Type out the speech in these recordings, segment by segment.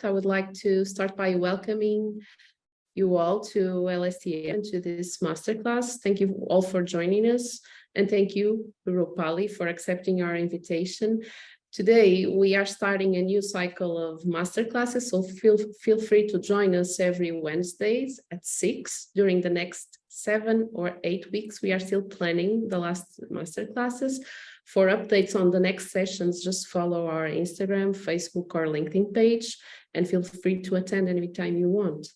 I would like to start by welcoming you all to LSTA and to this masterclass. Thank you all for joining us, and thank you, Roopali, for accepting our invitation. Today, we are starting a new cycle of masterclasses, so feel free to join us every Wednesdays at 6 during the next 7 or 8 weeks. We are still planning the last masterclasses. For updates on the next sessions, just follow our Instagram, Facebook, or LinkedIn page, and feel free to attend anytime you want.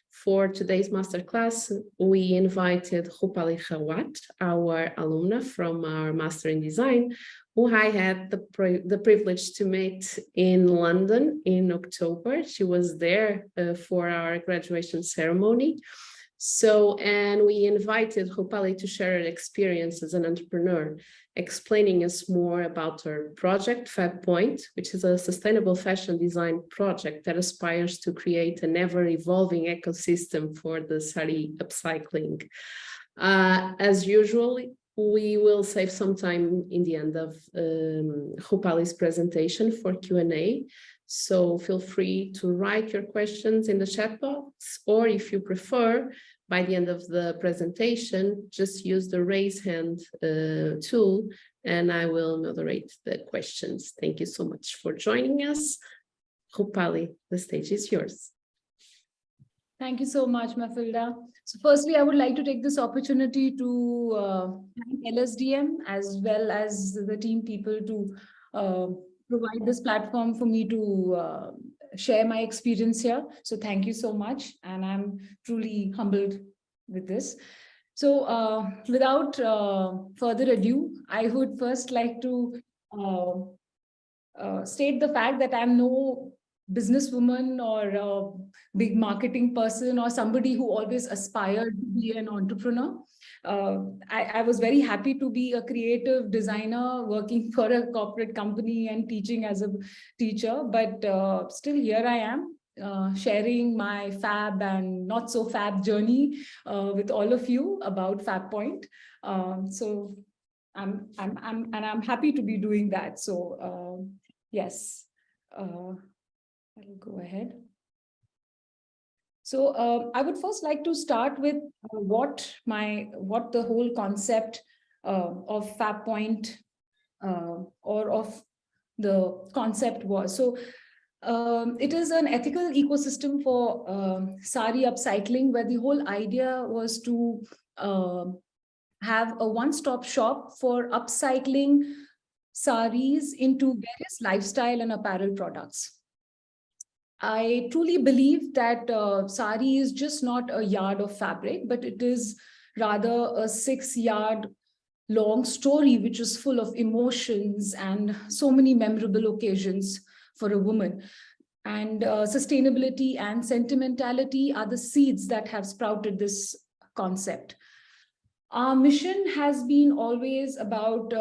For today's masterclass, we invited Roopali Rawat, our alumna from our Master in Design, who I had the privilege to meet in London in October. She was there for our graduation ceremony. And we invited Roopali to share her experience as an entrepreneur, explaining us more about her project, Fab Point, which is a sustainable fashion design project that aspires to create an ever-evolving ecosystem for the sari upcycling. As usual, we will save some time in the end of Roopali's presentation for Q&A. So feel free to write your questions in the chat box, or if you prefer, by the end of the presentation, just use the raise hand tool and I will moderate the questions. Thank you so much for joining us. Roopali, the stage is yours. Thank you so much, Mafilda. So firstly, I would like to take this opportunity to thank LSDM as well as the team people to provide this platform for me to share my experience here. So thank you so much. And I'm truly humbled with this. So without further ado, I would first like to state the fact that I'm no businesswoman or a big marketing person or somebody who always aspired to be an entrepreneur. I was very happy to be a creative designer working for a corporate company and teaching as a teacher, but still here I am sharing my fab and not so fab journey with all of you about Fab Point. So I'm happy to be doing that. So yes. I'll go ahead. So I would first like to start with what the whole concept of Fab Point or of the concept was. So it is an ethical ecosystem for sari upcycling, where the whole idea was to have a one-stop shop for upcycling saris into various lifestyle and apparel products. I truly believe that sari is just not a yard of fabric, but it is rather a 6-yard long story, which is full of emotions and so many memorable occasions for a woman. And sustainability and sentimentality are the seeds that have sprouted this concept. Our mission has been always about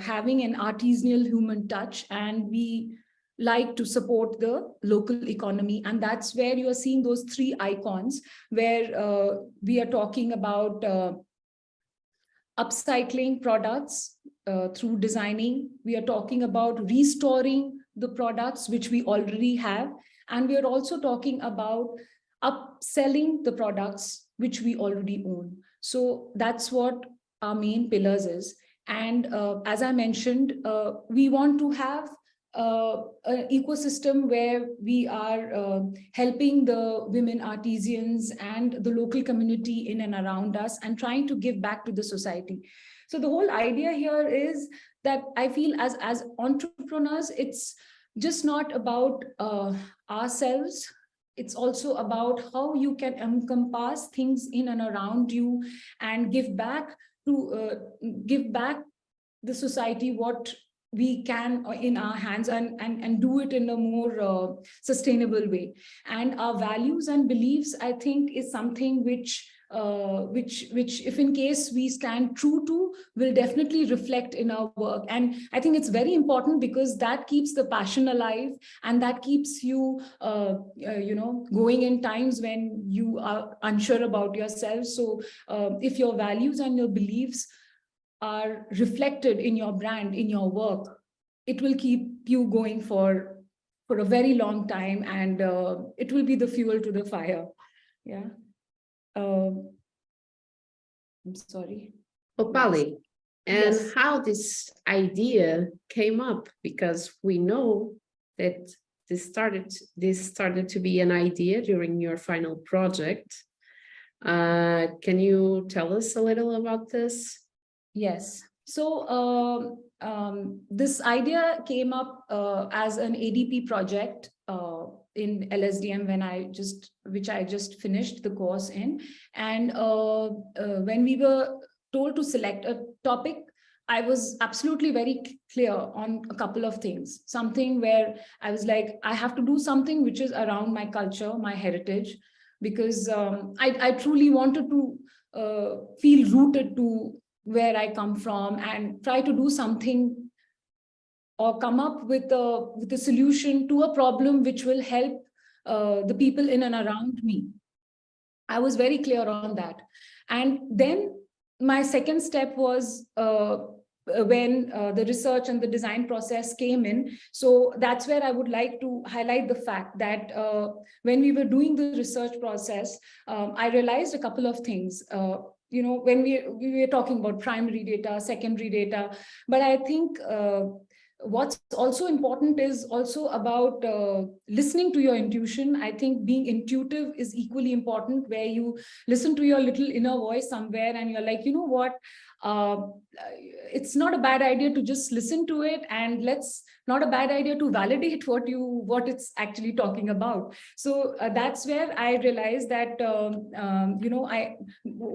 having an artisanal human touch, and we like to support the local economy. And that's where you are seeing those 3 icons, where we are talking about upcycling products through designing. We are talking about restoring the products which we already have. And we are also talking about upselling the products which we already own. So that's what our main pillars is. And as I mentioned, we want to have an ecosystem where we are helping the women artisans and the local community in and around us and trying to give back to the society. So the whole idea here is that I feel as entrepreneurs, it's just not about ourselves. It's also about how you can encompass things in and around you and give back the society what we can in our hands, and do it in a more sustainable way. And our values and beliefs, I think, is something which if in case we stand true to, will definitely reflect in our work. And I think it's very important, because that keeps the passion alive, and that keeps you going in times when you are unsure about yourself. So if your values and your beliefs are reflected in your brand, in your work, it will keep you going for for a very long time, and it will be the fuel to the fire. Yeah. I'm sorry. Roopali, and Yes. how this idea came up, because we know that this started to be an idea during your final project. Can you tell us a little about this? Yes. So this idea came up as an ADP project in LSDM which I just finished the course in. And when we were told to select a topic, I was absolutely very clear on a couple of things. Something where I was like, I have to do something which is around my culture, my heritage, because I truly wanted to feel rooted to where I come from and try to do something or come up with a solution to a problem which will help the people in and around me. I was very clear on that. And then my second step was when the research and the design process came in. So that's where I would like to highlight the fact that when we were doing the research process, I realized a couple of things. When we were talking about primary data, secondary data, but I think what's also important is also about listening to your intuition. I think being intuitive is equally important, where you listen to your little inner voice somewhere and you're like, you know what, uh, it's not a bad idea to just listen to it, and let's not a bad idea to validate what it's actually talking about. So that's where I realized that I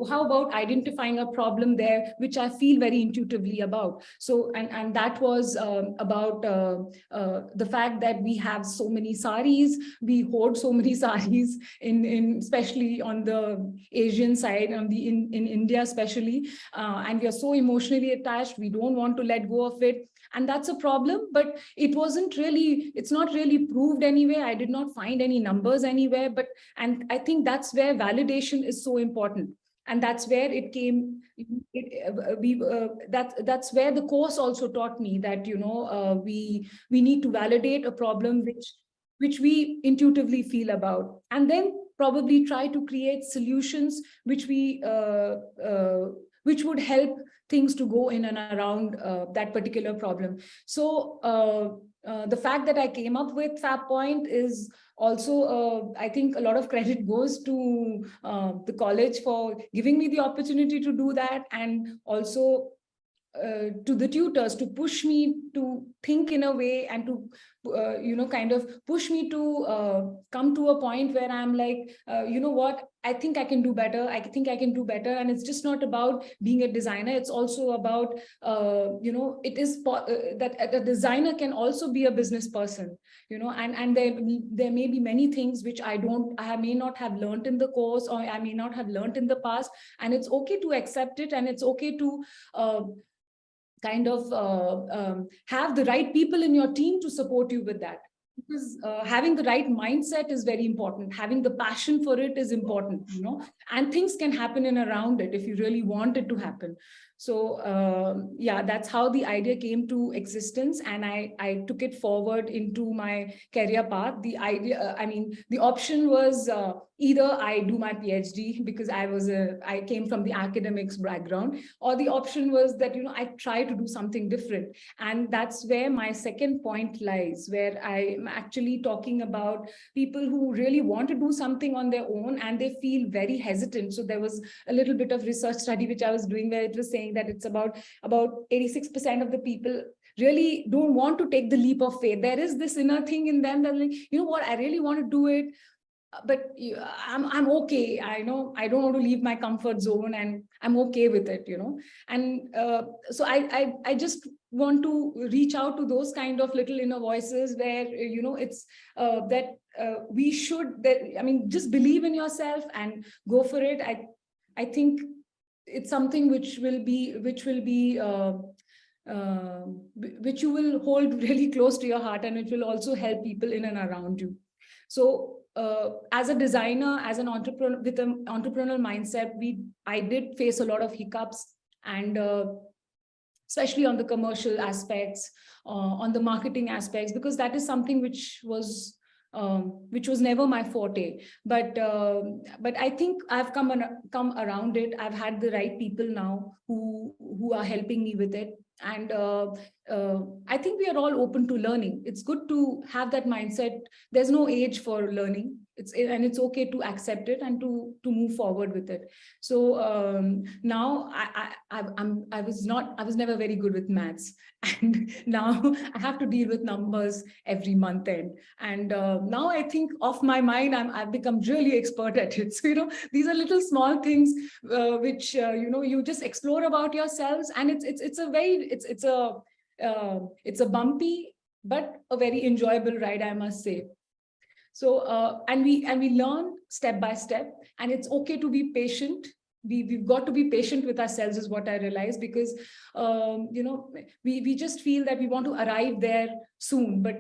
how about identifying a problem there which I feel very intuitively about. So and that was about the fact that we have so many saris, we hoard so many saris in especially on the Asian side, in India especially, and we are so emotionally attached, we don't want to let go of it, and that's a problem. But it's not really proved anyway. I did not find any numbers anywhere, and I think that's where validation is so important. And that's where it came. That's where the course also taught me that we need to validate a problem which we intuitively feel about, and then probably try to create solutions which would help things to go in and around that particular problem. So the fact that I came up with Fab Point is also, I think a lot of credit goes to the college for giving me the opportunity to do that, and also to the tutors to push me to think in a way, and to kind of push me to come to a point where I'm like, you know what, I think I can do better. I think I can do better. And it's just not about being a designer. It's also about, that a designer can also be a business person, and there may be many things which I may not have learned in the course, or I may not have learned in the past. And it's okay to accept it. And it's okay to kind of have the right people in your team to support you with that. Because having the right mindset is very important. Having the passion for it is important, and things can happen in around it if you really want it to happen. So yeah, that's how the idea came to existence, and I took it forward into my career path. The idea, the option was either I do my PhD, because I came from the academics background, or the option was that I try to do something different. And that's where my second point lies, where I'm actually talking about people who really want to do something on their own and they feel very hesitant. So there was a little bit of research study which I was doing, where it was saying that it's about 86% of the people really don't want to take the leap of faith. There is this inner thing in them that, like, you know what, I really want to do it, but I'm okay. I know I don't want to leave my comfort zone, and I'm okay with it, And so I just want to reach out to those kind of little inner voices where, it's that we should, just believe in yourself and go for it. I think it's something which you will hold really close to your heart, and it will also help people in and around you. So as a designer, as an entrepreneur with an entrepreneurial mindset, I did face a lot of hiccups, and especially on the commercial aspects, on the marketing aspects, because that is something which was never my forte. But I think I've come around it. I've had the right people now who are helping me with it. And I think we are all open to learning. It's good to have that mindset. There's no age for learning. It's okay to accept it and to move forward with it. So now I was never very good with maths, and now I have to deal with numbers every month end. And now I think off my mind, I've become really expert at it. So these are little small things which you just explore about yourselves, and it's a bumpy but a very enjoyable ride, I must say. So and we learn step by step, and it's okay to be patient. We've got to be patient with ourselves, is what I realize, because we just feel that we want to arrive there soon, but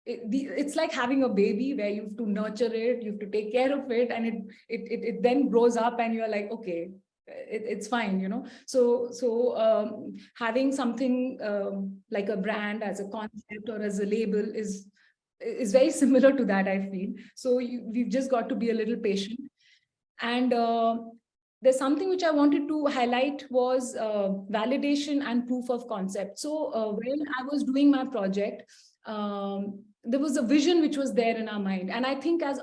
it's like having a baby where you have to nurture it, you have to take care of it, and it then grows up, and you're like, okay, it's fine. So having something like a brand as a concept or as a label is very similar to that, I feel. So we've just got to be a little patient. And there's something which I wanted to highlight was validation and proof of concept. So when I was doing my project, there was a vision which was there in our mind. And I think as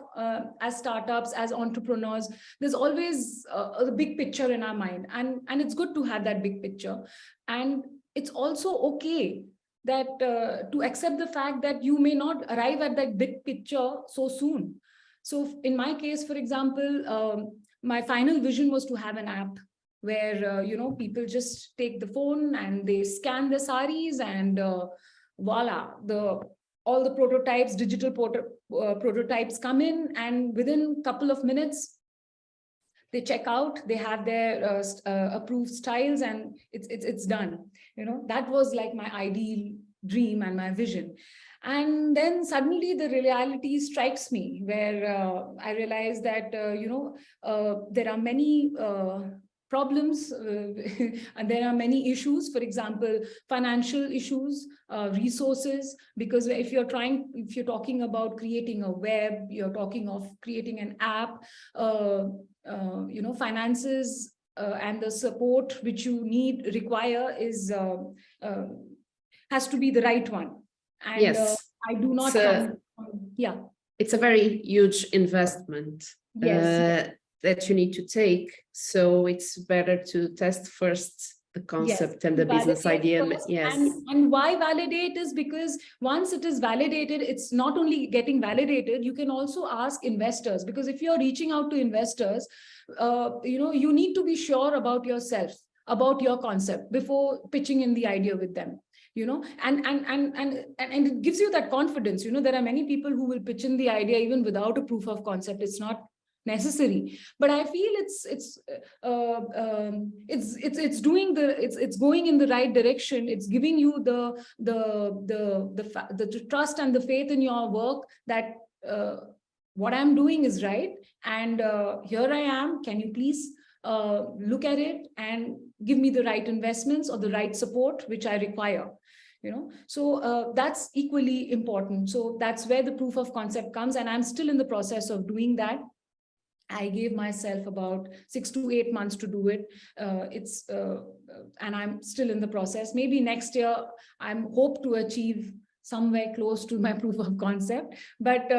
startups, as entrepreneurs, there's always a big picture in our mind. And it's good to have that big picture. And it's also okay that to accept the fact that you may not arrive at that big picture so soon. So in my case, for example, my final vision was to have an app where people just take the phone and they scan the saris, and voila, all the prototypes, digital prototypes come in, and within a couple of minutes they check out, they have their approved styles, and it's done. That was like my ideal dream and my vision. And then suddenly the reality strikes me, where I realize that there are many problems and there are many issues. For example, financial issues, resources, because if you're talking about creating a web, you're talking of creating an app, finances and the support which you require has to be the right one. And yes, I do not come. Yeah, it's a very huge investment. Yes. That you need to take. So it's better to test first the concept and the business idea. Yes. And why validate is because once it is validated, it's not only getting validated, you can also ask investors, because if you're reaching out to investors, you need to be sure about yourself, about your concept before pitching in the idea with them. And it gives you that confidence. There are many people who will pitch in the idea even without a proof of concept. It's not necessary, but I feel it's going in the right direction. It's giving you the trust and the faith in your work that what I'm doing is right, and here I am. Can you please look at it and give me the right investments or the right support which I require? So that's equally important. So that's where the proof of concept comes, and I'm still in the process of doing that. I gave myself about 6 to 8 months to do it. And I'm still in the process. Maybe next year I'm hope to achieve somewhere close to my proof of concept. But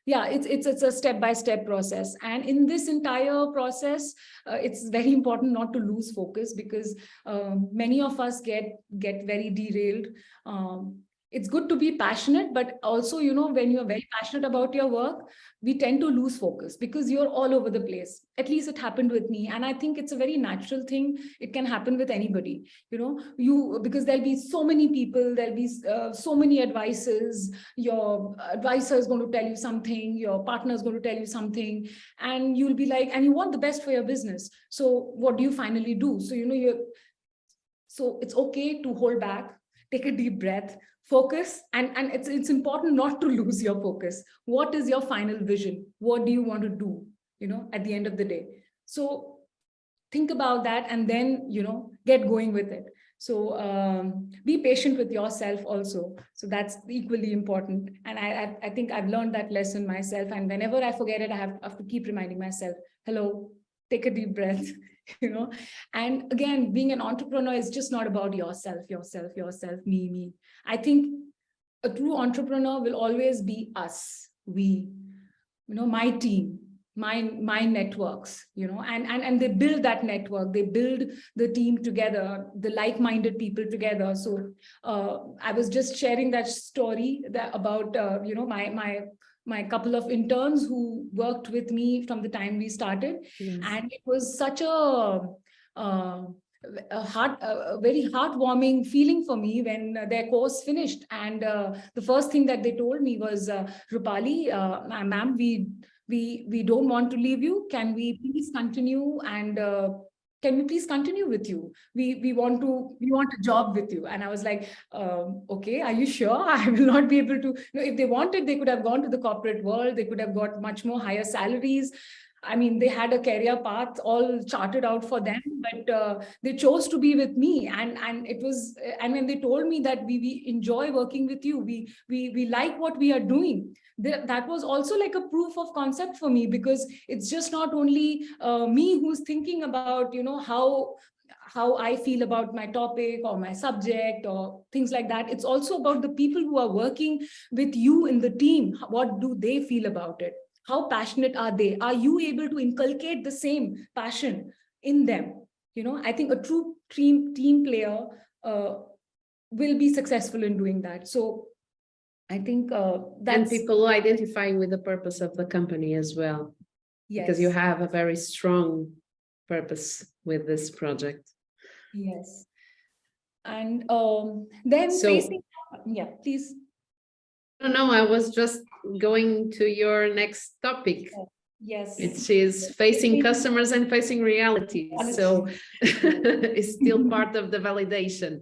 yeah, it's a step-by-step process. And in this entire process, it's very important not to lose focus, because many of us get very derailed. It's good to be passionate, but also, when you're very passionate about your work, we tend to lose focus because you're all over the place. At least it happened with me. And I think it's a very natural thing. It can happen with anybody, because there'll be so many people, there'll be so many advices. Your advisor is going to tell you something, your partner is going to tell you something, and you'll be like, and you want the best for your business. So what do you finally do? So, so it's okay to hold back, take a deep breath, focus, and it's important not to lose your focus. What is your final vision? What do you want to do, at the end of the day? So think about that and then, get going with it. So be patient with yourself also. So that's equally important. And I think I've learned that lesson myself. And whenever I forget it, I have to keep reminding myself, hello, take a deep breath, And again, being an entrepreneur is just not about yourself, me. I think a true entrepreneur will always be us, we, my team, my networks, and they build that network, they build the team together, the like-minded people together. So I was just sharing that story about my couple of interns who worked with me from the time we started. Yes. And it was such a very heartwarming feeling for me when their course finished. And the first thing that they told me was, Roopali, ma'am, we don't want to leave you. Can we please continue? And can we please continue with you? We want a job with you. And I was like, okay, are you sure? I will not be able to. If they wanted, they could have gone to the corporate world. They could have got much more higher salaries. I mean, they had a career path all charted out for them, but they chose to be with me. And it was, and when they told me that we enjoy working with you, we like what we are doing, that was also like a proof of concept for me, because it's just not only me who's thinking about, how I feel about my topic or my subject or things like that. It's also about the people who are working with you in the team. What do they feel about it? How passionate are they? Are you able to inculcate the same passion in them? I think a true team player will be successful in doing that. So I think that's... And people identifying with the purpose of the company as well. Yes. Because you have a very strong purpose with this project. Yes. And then yeah, please. No, I was just going to your next topic. Yes. Which is facing customers and facing reality. So it's still part of the validation.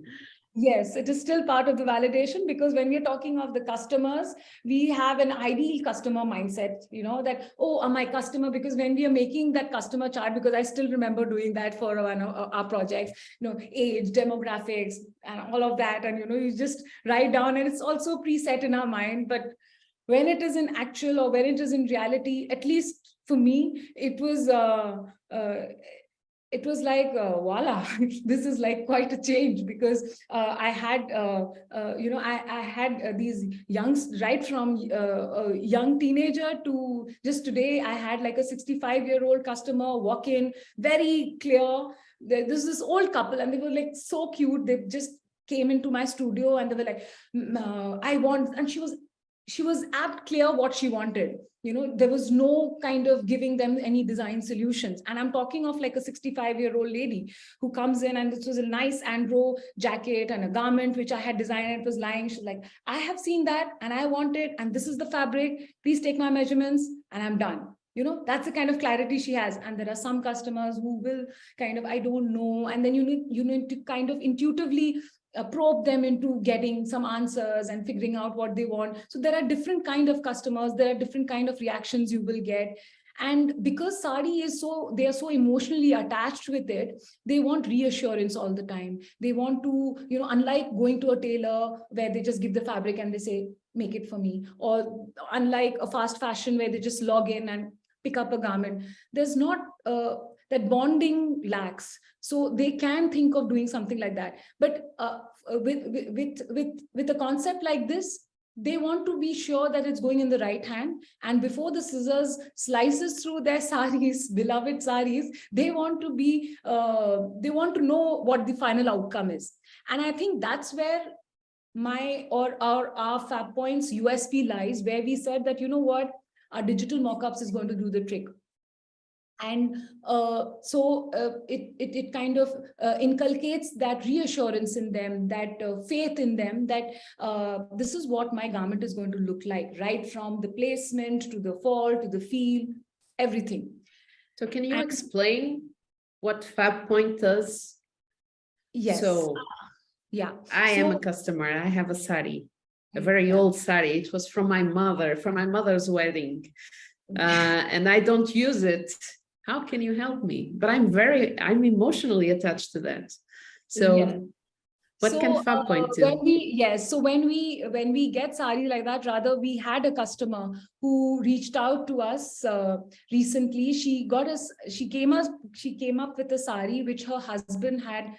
Yes, it is still part of the validation, because when we're talking of the customers, we have an ideal customer mindset, that, oh, my customer, because when we are making that customer chart, because I still remember doing that for our projects, age, demographics, and all of that. And, you just write down, and it's also preset in our mind. But when it is in actual, or when it is in reality, at least for me, it was like, voila, this is like quite a change, because I had, I had these youngs, right from a young teenager to just today. I had like a 65-year-old customer walk in, very clear. There's this old couple, and they were like so cute. They just came into my studio, and they were like, I want, and she was apt clear what she wanted. There was no kind of giving them any design solutions. And I'm talking of like a 65-year-old lady who comes in, and this was a nice andro jacket and a garment which I had designed, and it was lying. She's like, I have seen that and I want it, and this is the fabric, please take my measurements, and I'm done. That's the kind of clarity she has. And there are some customers who will kind of, I don't know, and then you need to kind of intuitively probe them into getting some answers and figuring out what they want. So there are different kind of customers, there are different kind of reactions you will get. And because sari is they are so emotionally attached with it, they want reassurance all the time. They want to, unlike going to a tailor where they just give the fabric and they say, make it for me, or unlike a fast fashion where they just log in and pick up a garment, there's not that bonding lacks. So they can think of doing something like that. But with a concept like this, they want to be sure that it's going in the right hand. And before the scissors slices through their saris, beloved saris, they want to know what the final outcome is. And I think that's where our Fab Point's USP lies, where we said that, our digital mockups is going to do the trick. And so it kind of inculcates that reassurance in them, that faith in them, that this is what my garment is going to look like, right from the placement to the fall to the feel, everything. So can you explain what Fab Point does? Yes. So yeah, I am a customer. I have a sari, a very old sari. It was from my mother's wedding, and I don't use it how can you help me? But I'm emotionally attached to that. So Yes. what can Fab Point do? When we get sari like that, rather we had a customer who reached out to us recently. She came up with a sari which her husband had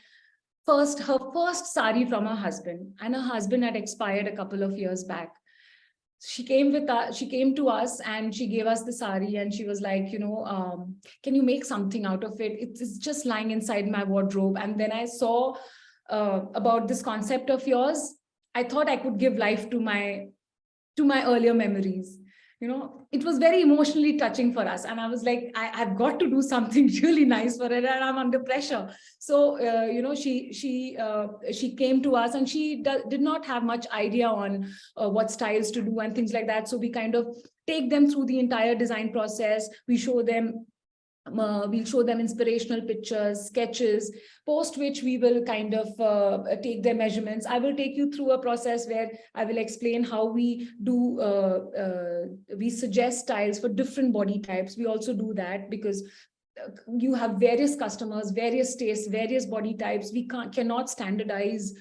her first sari from her husband, and her husband had expired a couple of years back. She came to us and she gave us the sari, and she was like, can you make something out of it? It's just lying inside my wardrobe. And then I saw about this concept of yours. I thought I could give life to my earlier memories. It was very emotionally touching for us, and I was like, I've got to do something really nice for it, and I'm under pressure. So she came to us, and she did not have much idea on what styles to do and things like that. So we kind of take them through the entire design process. We'll show them inspirational pictures, sketches, post which we will kind of take their measurements. I will take you through a process where I will explain how we suggest styles for different body types. We also do that because you have various customers, various tastes, various body types. We cannot standardize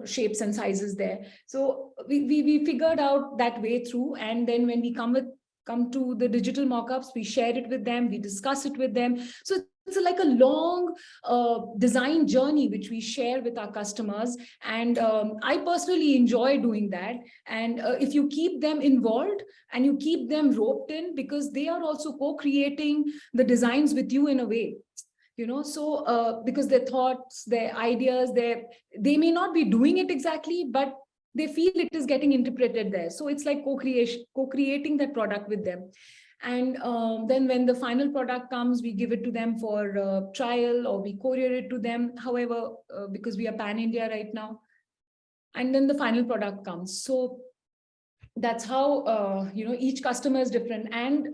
shapes and sizes there. So we figured out that way through, and then when we come to the digital mock-ups, we share it with them, we discuss it with them. So it's like a long design journey which we share with our customers, and I personally enjoy doing that. And if you keep them involved and you keep them roped in, because they are also co-creating the designs with you in a way, because their thoughts, their ideas, they may not be doing it exactly, but they feel it is getting interpreted there. So it's like co-creating that product with them. And then when the final product comes, we give it to them for trial, or we courier it to them, however, because we are pan-India right now. And then the final product comes. So that's how each customer is different. And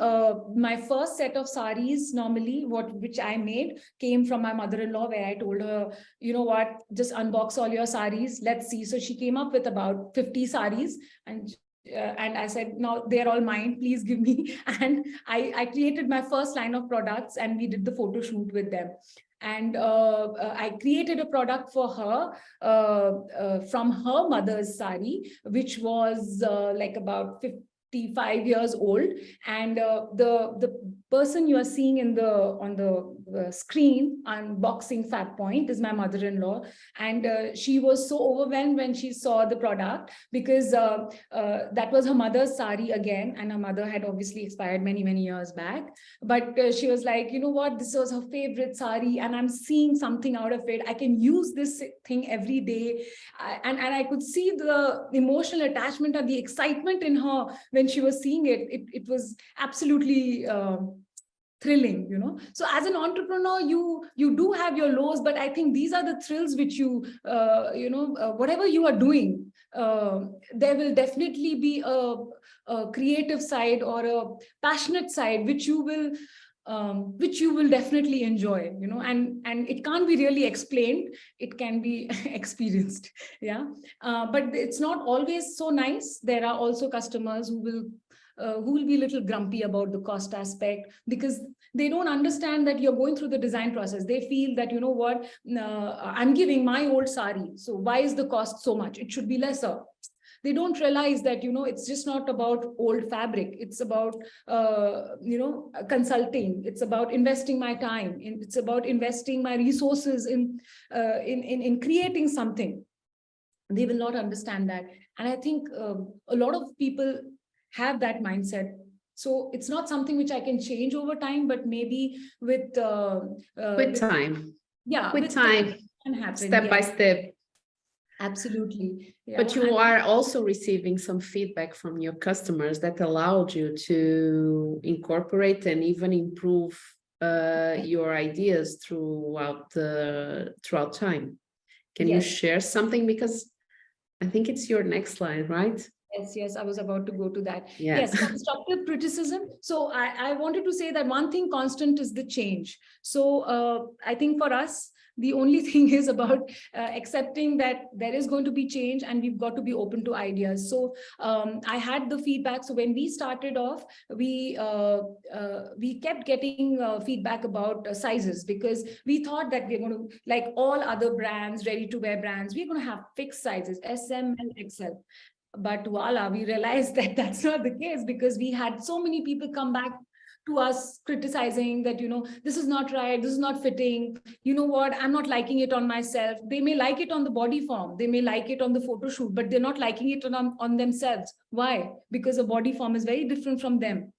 my first set of saris, normally which I made, came from my mother-in-law, where I told her, what, just unbox all your saris, let's see. So she came up with about 50 saris, and I said, now they're all mine, please give me. And I created my first line of products, and we did the photo shoot with them. And I created a product for her from her mother's sari, which was like about 55 years old. And the person you are seeing on the screen unboxing Fab Point is my mother-in-law. And she was so overwhelmed when she saw the product, because that was her mother's sari again, and her mother had obviously expired many, many years back. But she was like, you know what, this was her favorite sari, and I'm seeing something out of it. I can use this thing every day. And I could see the emotional attachment and the excitement in her when she was seeing it. It was absolutely thrilling. So as an entrepreneur, you do have your lows, but I think these are the thrills which you whatever you are doing, there will definitely be a creative side or a passionate side which you will definitely enjoy, and it can't be really explained, it can be experienced. Yeah. But it's not always so nice. There are also customers who will be a little grumpy about the cost aspect, because they don't understand that you're going through the design process. They feel that, I'm giving my old sari, so why is the cost so much? It should be lesser. They don't realize that, it's just not about old fabric. It's about, consulting. It's about investing my time. It's about investing my resources in creating something. They will not understand that. And I think a lot of people have that mindset. So it's not something which I can change over time, but maybe with time. Yeah, with time, can happen, step by step. Absolutely. Yeah. But you are also receiving some feedback from your customers that allowed you to incorporate and even improve your ideas throughout time. Can you share something? Because I think it's your next slide, right? Yes, I was about to go to that. Yeah. Yes, constructive criticism. So I wanted to say that one thing constant is the change. So I think for us, The only thing is about accepting that there is going to be change and we've got to be open to ideas. So I had the feedback. So when we started off, we kept getting feedback about sizes, because we thought that we're going to, like all other brands, ready to wear brands, we're going to have fixed sizes, S, M, and XL. But voila, we realized that that's not the case, because we had so many people come back to us criticizing that, this is not right, this is not fitting, you know what, I'm not liking it on myself. They may like it on the body form, they may like it on the photo shoot, but they're not liking it on themselves. Why? Because the body form is very different from them.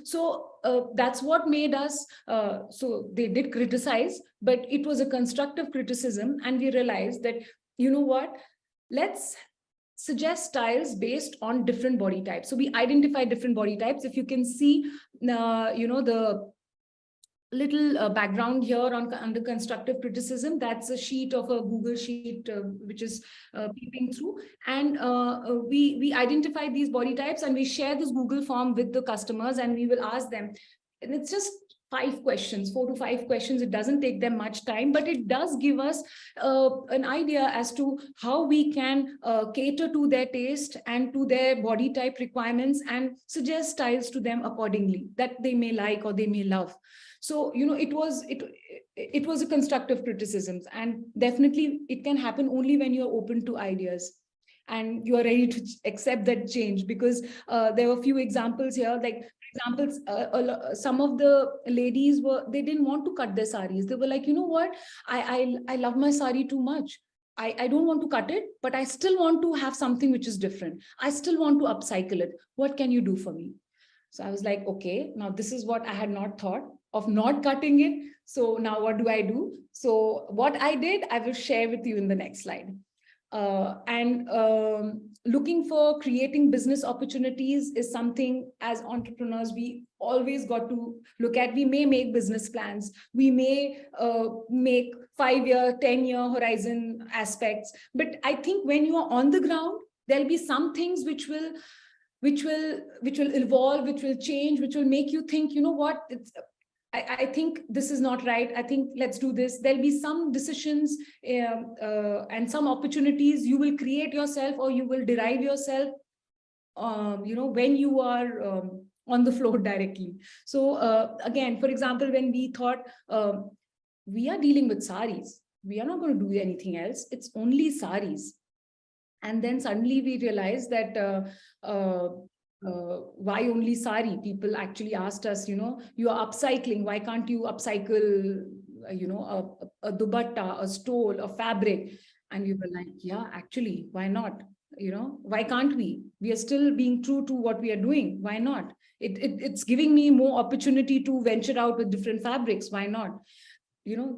So that's what made us, so they did criticize, but it was a constructive criticism. And we realized that, you know what, let's suggest styles based on different body types. So we identify different body types. If you can see, the little background here under constructive criticism, that's a sheet of a Google sheet, which is peeping through. And we identify these body types, and we share this Google form with the customers, and we will ask them. And it's just 5 questions, 4 to 5 questions. It doesn't take them much time, but it does give us an idea as to how we can cater to their taste and to their body type requirements, and suggest styles to them accordingly that they may like or they may love. So, it was a constructive criticism, and definitely it can happen only when you're open to ideas and you are ready to accept that change. Because there were a few examples here, like examples, some of the ladies they didn't want to cut their saris. They were like, you know what, I love my sari too much. I don't want to cut it, but I still want to have something which is different. I still want to upcycle it. What can you do for me? So I was like, okay, now this is what I had not thought of, not cutting it. So now what do I do? So what I did, I will share with you in the next slide. Looking for creating business opportunities is something as entrepreneurs we always got to look at. We may make business plans, we may make 5-year, 10-year horizon aspects, but I think when you are on the ground, there'll be some things which will evolve, which will change, which will make you think, you know what, I think this is not right. I think let's do this. There'll be some decisions and some opportunities you will create yourself, or you will derive yourself, when you are on the floor directly. So again, for example, when we thought we are dealing with saris, we are not going to do anything else. It's only saris. And then suddenly we realized that why only sari? People actually asked us, you are upcycling. Why can't you upcycle, a dupatta, a stole, a fabric? And we were like, yeah, actually, why not? Why can't we? We are still being true to what we are doing. Why not? It's giving me more opportunity to venture out with different fabrics. Why not?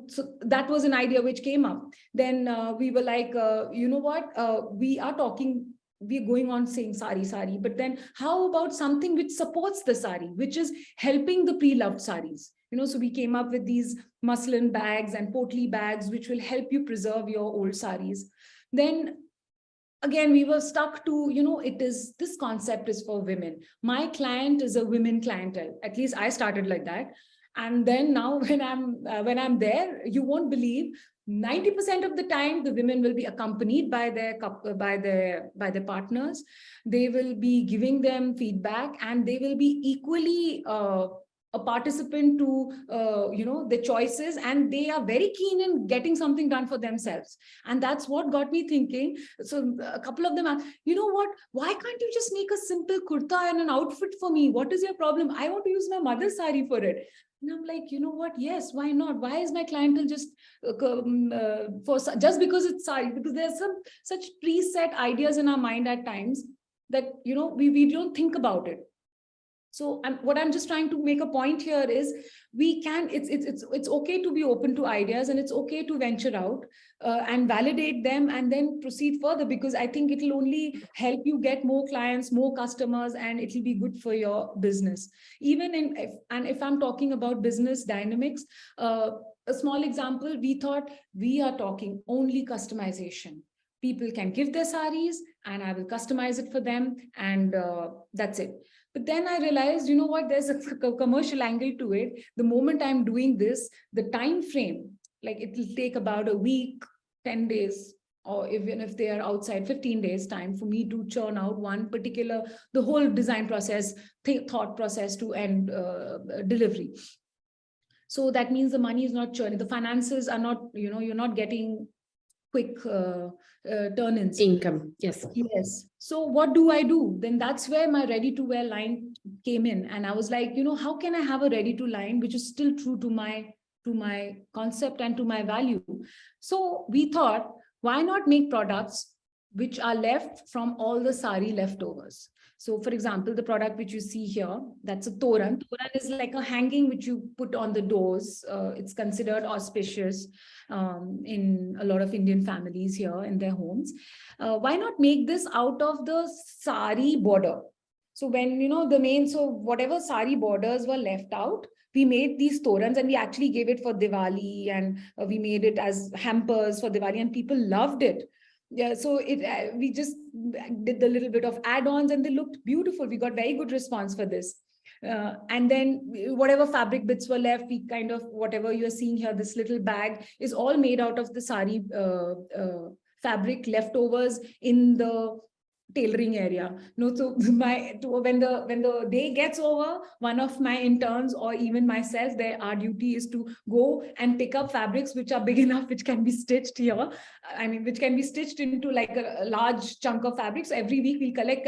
So that was an idea which came up. Then we were like, you know what? We're going on saying sari, but then how about something which supports the sari, which is helping the pre-loved saris? So we came up with these muslin bags and potli bags, which will help you preserve your old saris. Then again, we were stuck to, this concept is for women. My client is a women clientele. At least I started like that. And then now when I'm there, you won't believe 90% of the time the women will be accompanied by their partners. They will be giving them feedback, and they will be equally a participant to the choices, and they are very keen in getting something done for themselves. And that's what got me thinking. So a couple of them asked, you know what, why can't you just make a simple kurta and an outfit for me? What is your problem? I want to use my mother's sari for it. And I'm like, you know what? Yes, why not? Why is my clientele just just because it's sari? Because there's some such preset ideas in our mind at times that we don't think about it. So what I'm just trying to make a point here is it's okay to be open to ideas, and it's okay to venture out and validate them and then proceed further, because I think it'll only help you get more clients, more customers, and it'll be good for your business. Even if I'm talking about business dynamics, a small example, we thought we are talking only customization. People can give their saris and I will customize it for them, and that's it. But then I realized, there's a commercial angle to it. The moment I'm doing this, the time frame, like it will take about a week, 10 days, or even if they are outside 15 days time for me to churn out one particular, the whole design process, thought process to end delivery. So that means the money is not churning, the finances are not, you're not getting quick turn-ins. Income, yes. Yes. So what do I do? Then that's where my ready-to-wear line came in. And I was like, how can I have a ready-to line which is still true to my concept and to my value? So we thought, why not make products which are left from all the sari leftovers? So for example, the product which you see here, that's a toran. Toran is like a hanging which you put on the doors. It's considered auspicious in a lot of Indian families here in their homes. Why not make this out of the sari border? So when, so whatever sari borders were left out, we made these torans and we actually gave it for Diwali, and we made it as hampers for Diwali and people loved it. Yeah, so we just did the little bit of add-ons and they looked beautiful. We got very good response for this. And then whatever fabric bits were left, we kind of, whatever you're seeing here, this little bag is all made out of the sari fabric leftovers in the tailoring area. So when the day gets over, one of my interns or even myself, our duty is to go and pick up fabrics which are big enough, which can be stitched here. Which can be stitched into like a large chunk of fabric. So every week we'll collect,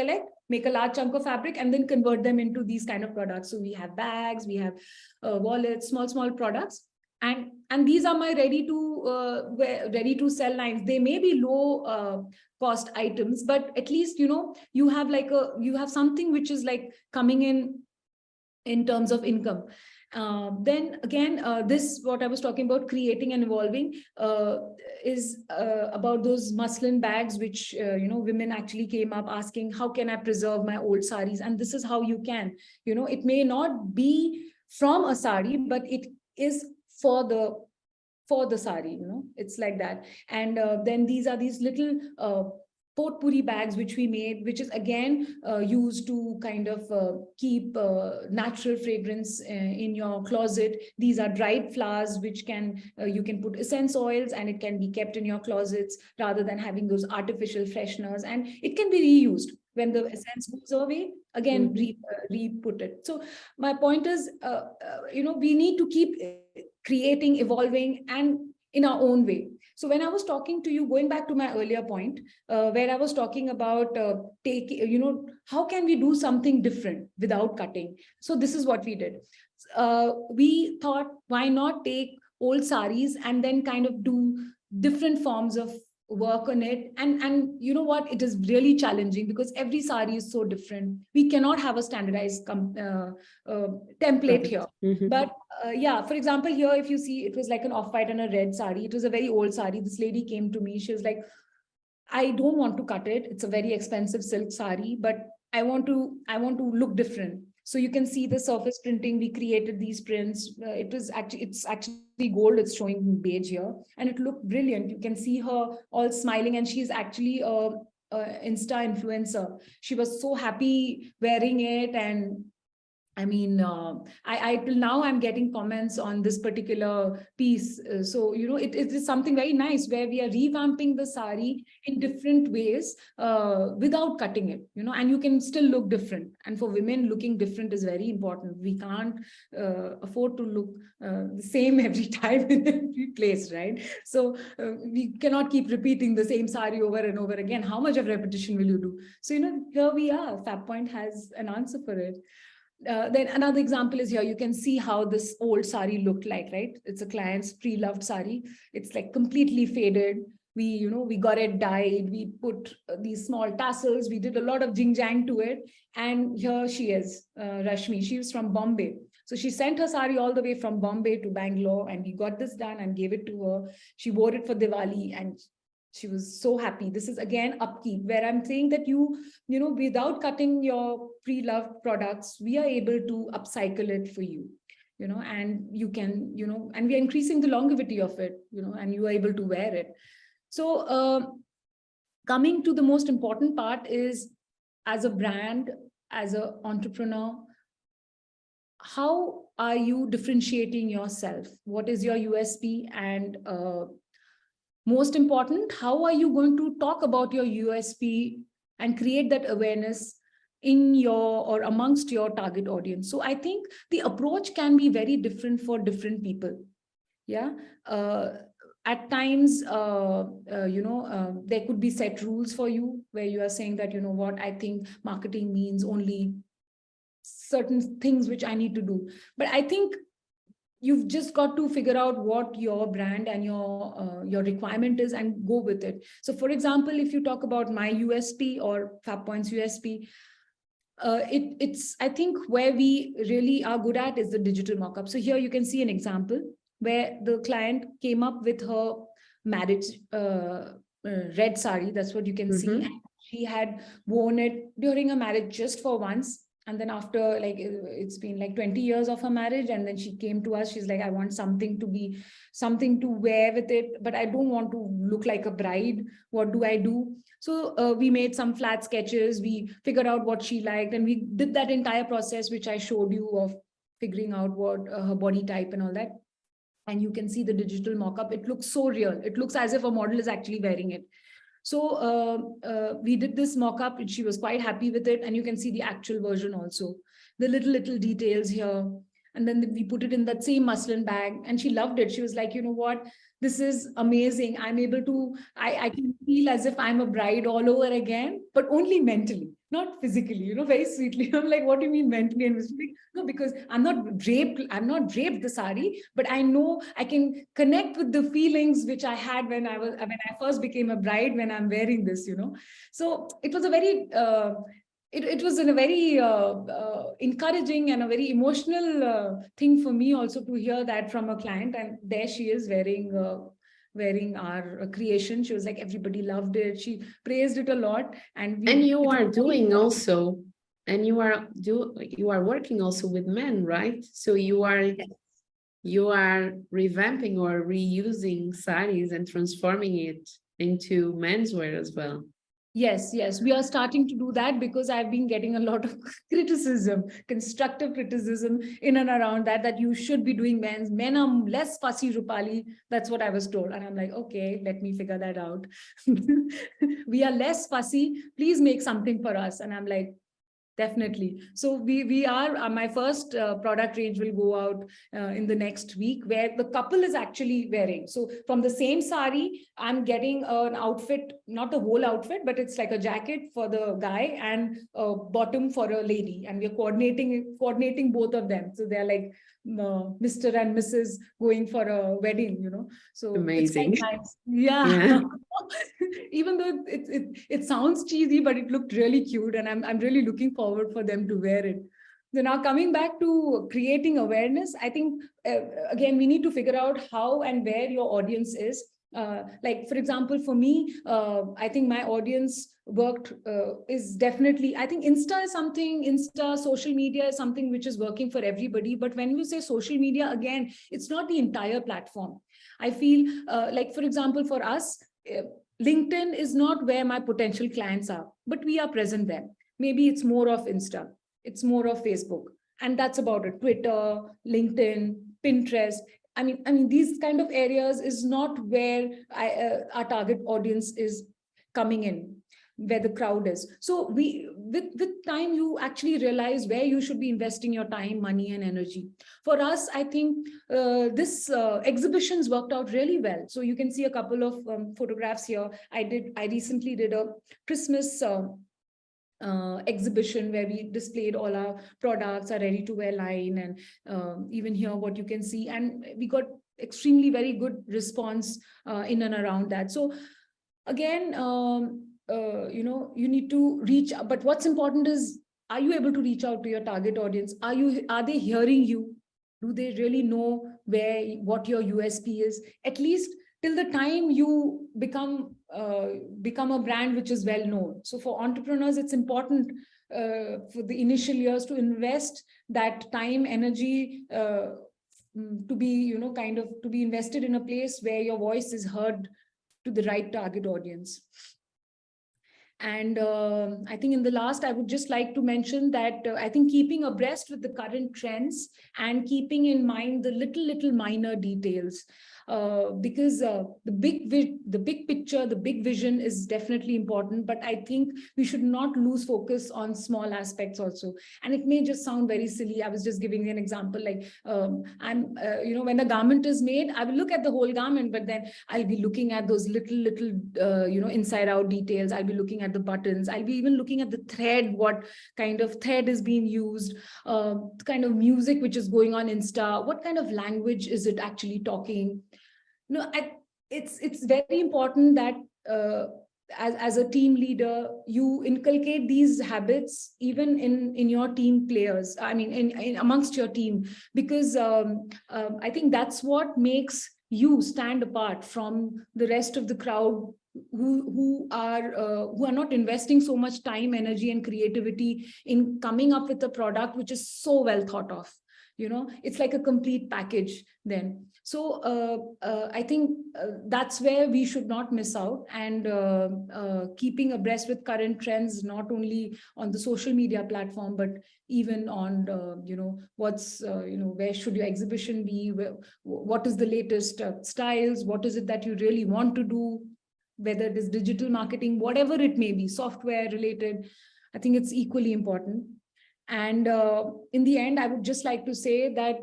make a large chunk of fabric and then convert them into these kind of products. So we have bags, we have wallets, small products. And these are my ready to sell lines. They may be low cost items, but at least, you have something which is like coming in terms of income. Then again, this, what I was talking about, creating and evolving, is about those muslin bags, which, women actually came up asking, how can I preserve my old saris? And this is how you can, it may not be from a sari, but it is for the sari, it's like that. And then these are these little potpourri bags which we made, which is again used to kind of keep natural fragrance in your closet. These are dried flowers which you can put essence oils and it can be kept in your closets rather than having those artificial fresheners, and it can be reused. When the essence goes away, again, re-put it. So my point is, we need to keep creating, evolving, and in our own way. So when I was talking to you, going back to my earlier point, where I was talking about how can we do something different without cutting? So this is what we did. We thought, why not take old saris and then kind of do different forms of work on it. And you know what, it is really challenging because every sari is so different. We cannot have a standardized template here. But yeah, for example, here, if you see, it was like an off-white and a red sari. It was a very old sari. This lady came to me. She was like, I don't want to cut it. It's a very expensive silk sari, but I want to look different. So you can see the surface printing. We created these prints. It's actually gold. It's showing beige here, and it looked brilliant. You can see her all smiling, and she's actually a Insta influencer. She was so happy wearing it, and I till now I'm getting comments on this particular piece. So, it is something very nice where we are revamping the sari in different ways without cutting it, and you can still look different. And for women, looking different is very important. We can't afford to look the same every time in every place, right? So we cannot keep repeating the same sari over and over again. How much of repetition will you do? So, here we are. Fab Point has an answer for it. Then another example is here. You can see how this old sari looked like, right? It's a client's pre-loved sari. It's like completely faded. We got it dyed. We put these small tassels. We did a lot of jing-jang to it. And here she is, Rashmi. She was from Bombay. So she sent her sari all the way from Bombay to Bangalore, and we got this done and gave it to her. She wore it for Diwali, and she was so happy. This is again upkeep, where I'm saying that without cutting your pre-loved products, we are able to upcycle it for you, and you can, and we are increasing the longevity of it, and you are able to wear it. So coming to the most important part is, as a brand, as an entrepreneur, how are you differentiating yourself? What is your USP? And most important, how are you going to talk about your USP and create that awareness in your or amongst your target audience? So I think the approach can be very different for different people. Yeah. At times, there could be set rules for you where you are saying that, you know what, I think marketing means only certain things which I need to do. But I think you've just got to figure out what your brand and your requirement is and go with it. So for example, if you talk about my USP or Fab Point's USP, it's I think where we really are good at is the digital mockup. So here you can see an example where the client came up with her marriage red sari. That's what you can see. Mhm. And she had worn it during a marriage just for once. And then after, like, it's been like 20 years of her marriage, and then she came to us. She's like, I want something to wear with it, but I don't want to look like a bride. What do I do? So we made some flat sketches. We figured out what she liked, and we did that entire process, which I showed you, of figuring out what her body type and all that. And you can see the digital mock-up. It looks so real. It looks as if a model is actually wearing it. So we did this mock-up, and she was quite happy with it. And you can see the actual version also. The little details here. And then we put it in that same muslin bag, and she loved it. She was like, you know what? This is amazing. I'm able to, I can feel as if I'm a bride all over again, but only mentally, not physically, very sweetly. I'm like, what do you mean mentally and physically? No, because I'm not draped the sari, but I know I can connect with the feelings which I had when I first became a bride, when I'm wearing this. So it was a very it was a very encouraging and a very emotional thing for me also to hear that from a client. And there she is wearing our creation. She was like, everybody loved it. She praised it a lot, and And you it are was very doing also, and you are working also with men, right? So you are revamping or reusing saris and transforming it into menswear as well. Yes, we are starting to do that because I've been getting a lot of criticism, constructive criticism in and around that you should be doing men's. Men are less fussy, Roopali. That's what I was told. And I'm like, okay, let me figure that out. We are less fussy. Please make something for us. And I'm like, definitely. So we are my first product range will go out in the next week, where the couple is actually wearing. So from the same sari, I'm getting an outfit, not the whole outfit, but it's like a jacket for the guy and a bottom for a lady, and we're coordinating both of them. So they're like Mr. and Mrs. going for a wedding. So it's Amazing. quite nice. Yeah. Yeah. Even though it sounds cheesy, but it looked really cute, and I'm really looking forward for them to wear it. So now, coming back to creating awareness, I think again we need to figure out how and where your audience is. Like, for example, for me, I think my audience is definitely, I think Insta social media is something which is working for everybody. But when you say social media, again, it's not the entire platform. I feel like, for example, for us, LinkedIn is not where my potential clients are, but we are present there. Maybe it's more of Insta, it's more of Facebook, and that's about it. Twitter, LinkedIn, Pinterest. I mean, these kind of areas is not where our target audience is coming in, where the crowd is. So with time, you actually realize where you should be investing your time, money, and energy. For us, I think this exhibitions worked out really well. So you can see a couple of photographs here. I recently did a Christmas exhibition where we displayed all our products, our ready to wear line, and even here what you can see, and we got extremely very good response in and around that. So again, you need to reach, but what's important is, are you able to reach out to your target audience? Are they hearing you? Do they really know what your USP is? At least till the time you become a brand which is well known. So for entrepreneurs, it's important for the initial years to invest that time, energy, to be to be invested in a place where your voice is heard to the right target audience. And I think in the last, I would just like to mention that I think keeping abreast with the current trends and keeping in mind the little minor details, because the big picture, the big vision is definitely important. But I think we should not lose focus on small aspects also. And it may just sound very silly. I was just giving you an example, like when a garment is made, I will look at the whole garment, but then I'll be looking at those little inside out details. I'll be looking at the buttons. I'll be even looking at the thread, what kind of thread is being used, the kind of music which is going on Insta, what kind of language is it actually talking. It's very important that as a team leader, you inculcate these habits even in your team players, I mean in amongst your team, because I think that's what makes you stand apart from the rest of the crowd who are not investing so much time, energy and creativity in coming up with a product which is so well thought of. It's like a complete package then. So I think that's where we should not miss out, and keeping abreast with current trends, not only on the social media platform, but even on what's where should your exhibition be, what is the latest styles, what is it that you really want to do, whether it is digital marketing, whatever it may be, software related. I think it's equally important. And in the end, I would just like to say that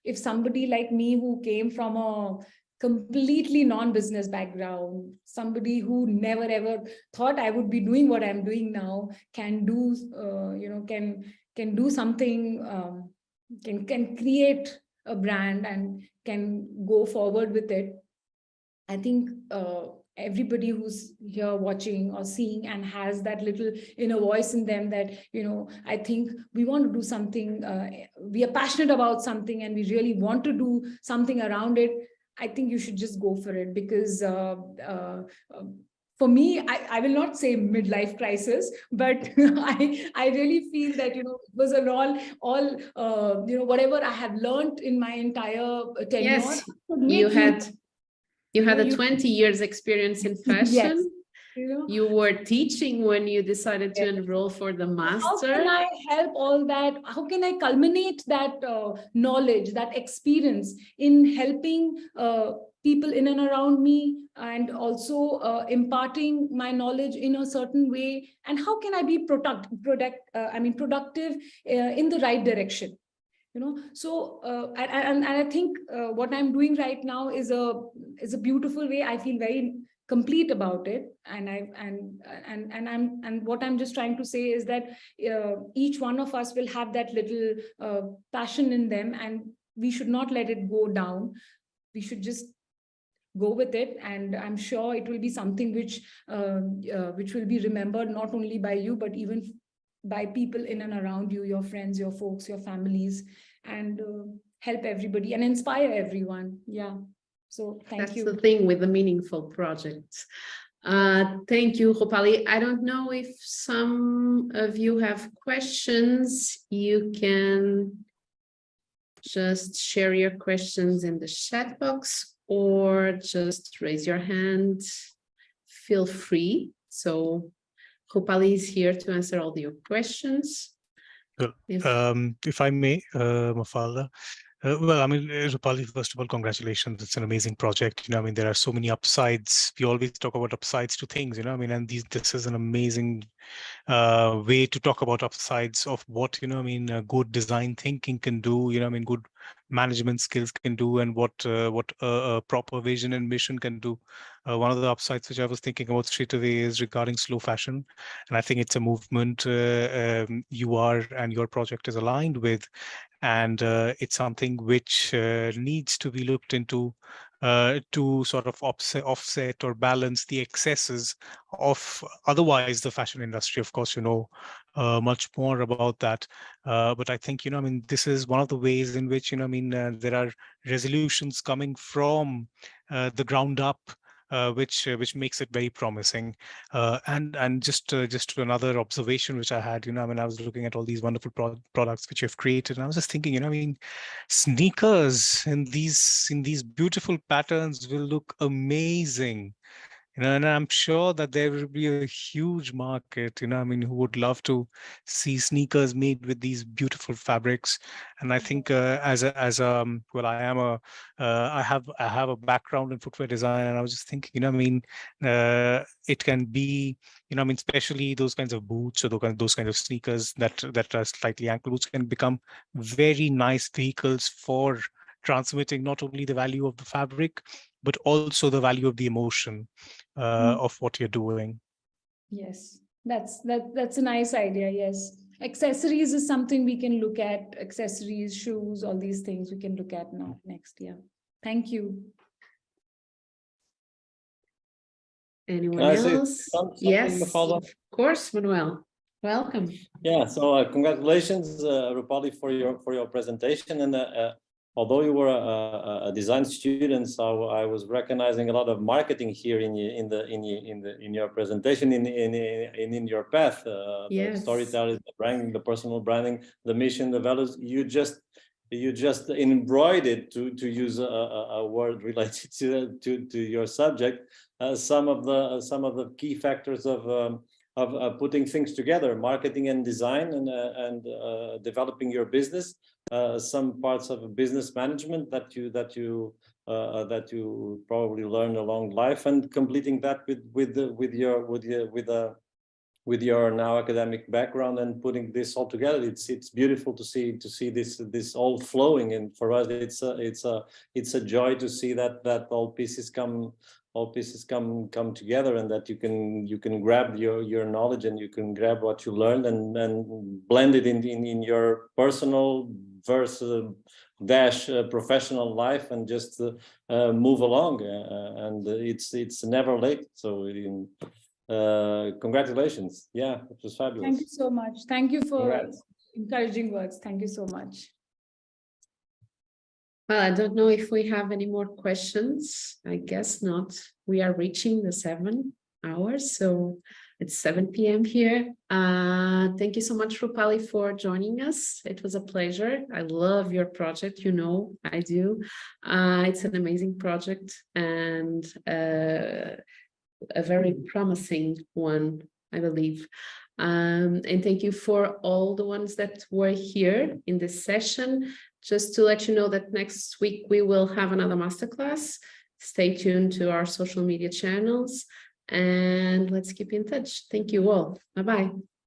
if somebody like me, who came from a completely non-business background, somebody who never ever thought I would be doing what I'm doing now, can do can do something, can create a brand and can go forward with it. I think everybody who's here watching or seeing and has that little inner voice in them that, I think we want to do something, we are passionate about something and we really want to do something around it, I think you should just go for it. Because for me, I will not say midlife crisis, but I really feel that, it was all whatever I have learned in my entire tenure. Yes, you had a 20 years experience in fashion. Yes. You were teaching when you decided to enroll for the master. How can I help all that? How can I culminate that knowledge, that experience in helping people in and around me, and also imparting my knowledge in a certain way? And how can I be productive in the right direction? So and I think what I'm doing right now is a beautiful way. I feel very complete about it, and what I'm just trying to say is that each one of us will have that little passion in them, and we should not let it go down. We should just go with it, and I'm sure it will be something which will be remembered not only by you, but even by people in and around you, your friends, your folks, your families, and help everybody and inspire everyone. Yeah. So thank you. That's the thing with the meaningful projects. Thank you, Roopali. I don't know if some of you have questions. You can just share your questions in the chat box or just raise your hand. Feel free. So Roopali is here to answer all your questions. Well, if I may, Mafalda. Well, I mean, Roopali, first of all, congratulations. It's an amazing project. I mean, there are so many upsides. We always talk about upsides to things, I mean, and this is an amazing way to talk about upsides of what, good design thinking can do, I mean, good management skills can do, and what a proper vision and mission can do. One of the upsides which I was thinking about straight away is regarding slow fashion. And I think it's a movement you are and your project is aligned with. And it's something which needs to be looked into to sort of offset or balance the excesses of otherwise the fashion industry. Of course, much more about that. But I think, I mean, this is one of the ways in which, there are resolutions coming from the ground up, which makes it very promising. And just to another observation which I had, I mean, I was looking at all these wonderful products which you've created, and I was just thinking, I mean, sneakers in these beautiful patterns will look amazing and I'm sure that there will be a huge market, I mean, who would love to see sneakers made with these beautiful fabrics. And I think well, I have a background in footwear design, and I was just thinking, I mean, it can be, I mean, especially those kinds of boots or those kinds of sneakers that are slightly ankle boots can become very nice vehicles for transmitting not only the value of the fabric, but also the value of the emotion of what you're doing. Yes, that's a nice idea. Yes, accessories is something we can look at. Accessories, shoes, all these things we can look at now next year. Thank you. Anyone Can I say else? something, Yes, Mafalda? of course, Manuel. Welcome. Yeah, so congratulations, Roopali, for your presentation. And although you were a design student, so I was recognizing a lot of marketing here in your presentation, in your path. Yes. The storytelling, the branding, the personal branding, the mission, the values. You just embroidered, to use a word related to your subject, some of the key factors of putting things together, marketing and design, and developing your business. Some parts of business management that you probably learned along life, and completing that with your now academic background, and putting this all together. It's beautiful to see this all flowing, and for us it's a joy to see that all pieces come together, and that you can grab your knowledge, and you can grab what you learned, and blend it in your personal versus professional life, and just move along, and it's never late. So congratulations. Yeah, it was fabulous. Thank you so much. Thank you for Congrats. encouraging words. Thank you so much. Well, I don't know if we have any more questions. I guess not. We are reaching the 7 hours, so it's 7 p.m. here. Thank you so much, Roopali, for joining us. It was a pleasure. I love your project, I do. It's an amazing project, and a very promising one, I believe. And thank you for all the ones that were here in this session. Just to let you know that next week we will have another masterclass. Stay tuned to our social media channels, and let's keep in touch. Thank you all. Bye-bye.